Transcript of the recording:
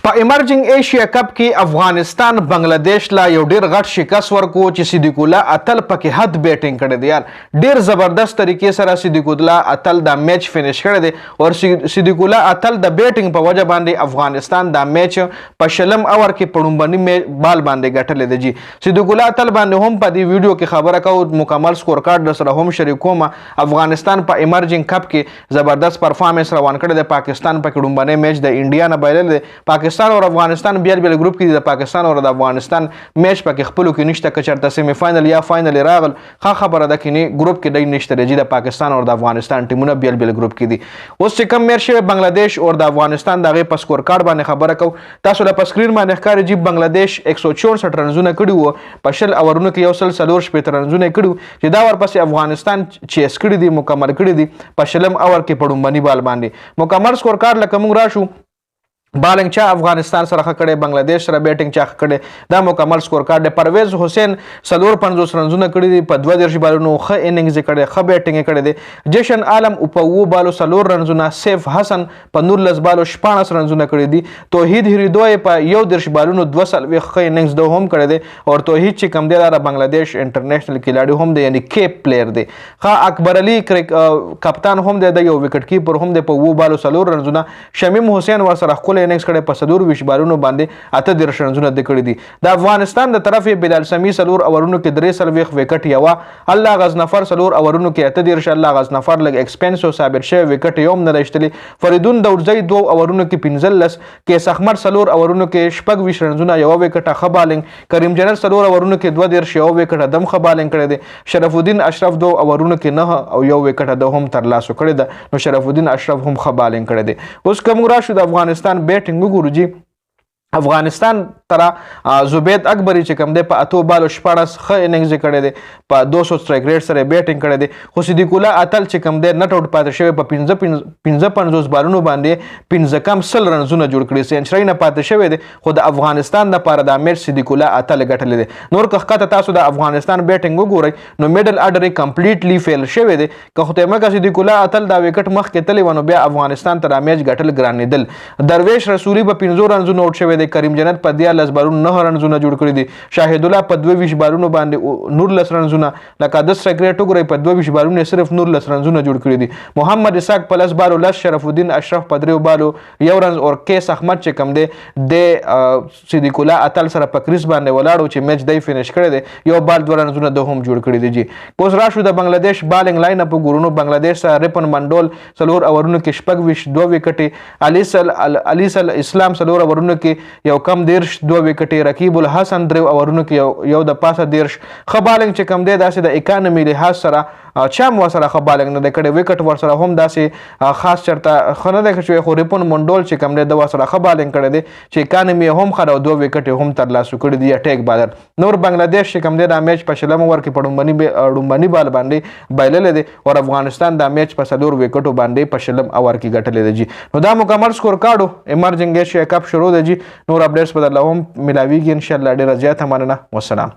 په ایمرجنګ ایشیا کپ کې افغانستان بنگلاديش لا یو ډیر غټ شکست ورکو چې صدیق الله اتل پکې حد بیټینګ کړی دی یار ډیر زبردست طریقې سره صدیق الله اتل دا میچ فینیش کړی دی او صدیق الله اتل د بیټینګ په وجه باندې افغانستان دا میچ په شلم اور کې پړومبني بال باندې ګټلې دی جی صدیق الله اتل باندې هم په دې ویډیو کې خبره کوو مکمل سکور کارت سره هم شریکوم افغانستان په ایمرجنګ کپ کې زبردست پرفارمنس روان کړی دی پاکستان په پړومبني میچ د انډیا نه بایلل دی پاکستان اور افغانستان بیل بیل ګروپ کې د پاکستان او د افغانستان میچ پکې خپل کې نشته که چرته سیمی فائنل یا فائنل راغل خبره ده کې ګروپ کې دای نشته دی د پاکستان او د افغانستان ټیمونه بیل بیل ګروپ کې دي اوس چې کم میچ بنگلاديش او د افغانستان دغه په سکور کارت باندې خبره کو تاسو د سکرین باندې ښکاري چې بنگلاديش 164 رنزونه کړي وو په شل اورونو کې یو سل سلور شپږ رنزونه کړي چې دا ورپسې افغانستان چیس کړي دي مکمل کړي دي په شلم اور کې پړومبني بال باندې مکمل سکور کارت لکه موږ راشو بالنګ چا افغانستان سره کړي بنگلاديش سره بیټینګ چا کړي دا مکمل سکور کارت پرویز حسین سلور 50 رنزونه کړي دي په 22 بالونو خ اننګز کړي خ بیټینګ کړي دي جشن عالم او په وو بالو سلور رنزونه سیف حسن په 19 بالو 14 رنزونه کړي دي توحید هریدوی په 11 بالونو 2 خ اننګز دو هم کړي دي او توحید چې کم دی دا بنگلاديش انټرنیشنل کھلاڑی هم دی یعنی کیپ پلیئر دی خ اکبر علي کپتان هم دی د یو وکټ کیپر هم دی په وو بالو سلور رنزونه شمیم حسین ور سره خپل اننګز کړي په صدور ویش بالونو باندې اته د رنزونه د کړي دي د افغانستان د طرفه بلال سمی سلور اورونو کې درې سلويخ وکټ یوا الله غزنفر سلور اورونو کې اته د الله غزنفر لګ ایکسپنسو صابر شه وکټ یوم نه لشتلی فریدون دورزی دو اورونو کې 15 کې سخمر سلور اورونو کې شپږ ویش رنزونه یو وکټ خبالنګ کریم جنرال سلور اورونو کې 2 درش یو وکټ دم خبالنګ کړي دي شرف الدین اشرف دو اورونو کې نه او یو وکټ د هم تر لاسو کړي ده نو شرف الدین اشرف هم خبالنګ کړي دي اوس کوم راشو د افغانستان بیټینګ وګورو جی افغانستان ترا زبید اکبری چې کوم دی په اتو بالو 14 خ اننګز کړي دي په 200 سټرایک ریټ سره بیټینګ کړي دي خو صدیق الله اتل چې کوم دی نټ آوټ پاتې شوی په 15 بالونو باندې 15 کم سل رنزونه جوړ کړي سنچري نه پاتې شوی دی خو د افغانستان د پاره د میچ صدیق الله اتل ګټل دي نور که تاسو د افغانستان بیټینګ وګورئ نو میډل اډر کمپلیټلی فیل شوی دی که خو ته مګه صدیق الله اتل دا وکټ مخ کې تلی ونو بیا افغانستان تر میچ ګټل ګرانیدل درویش رسولي په 15 رنزونه اوټ شوی دی کریم جنت په 10 بالونو 9 رنزونه جوړ کړی دي شاهد الله په 22 بالونو باندې 19 رنزونه لکه 10 سیکریټ وګورئ په 22 بالونو صرف 19 رنزونه جوړ کړی دي محمد اسحاق په 10 بالو لس شرف الدین اشرف په 3 بالو یو رنز او کیس احمد چې کم دی د صدیق الله اتل سره په کریس باندې ولاړو چې میچ دی فینیش کړی دی یو بال 2 رنزونه د هم جوړ کړی دي جی اوس راشو د بنگلاديش بالنګ لاین اپ ګورونو بنگلاديش سره ریپن منډول سلور اورونو کې شپږ ویش 2 وکټي علی اسلام سلور اورونو کې یو کم دیرش 2 وکټي رقیب الحسن درو اورونو کې یو د پاسه دیرش خبالنګ چې کم دی داسې د اکانومي لحاظ سره چم وسره خبالنګ نه د کړي وکټ ور سره هم داسې خاص چرته خنه د شوی خو ریپون منډول چې کم دی د وسره خبالنګ کړي دي چې اکانومي هم خره 2 وکټي هم تر لاسو کړي دي اٹیک بالر نور بنگلاديش چې کم دی د میچ په شلم ور کې پړومبني بال باندې بایلل دي او افغانستان د میچ په سلور وکټو باندې په شلم اور کې ګټل دي جی نو دا مکمل سکور کارډو ایمرجنګ ایشیا کپ شروع دی جی نور اپډیټس بدل هم ملاویږي ان شاء الله ډیر زیات مننه والسلام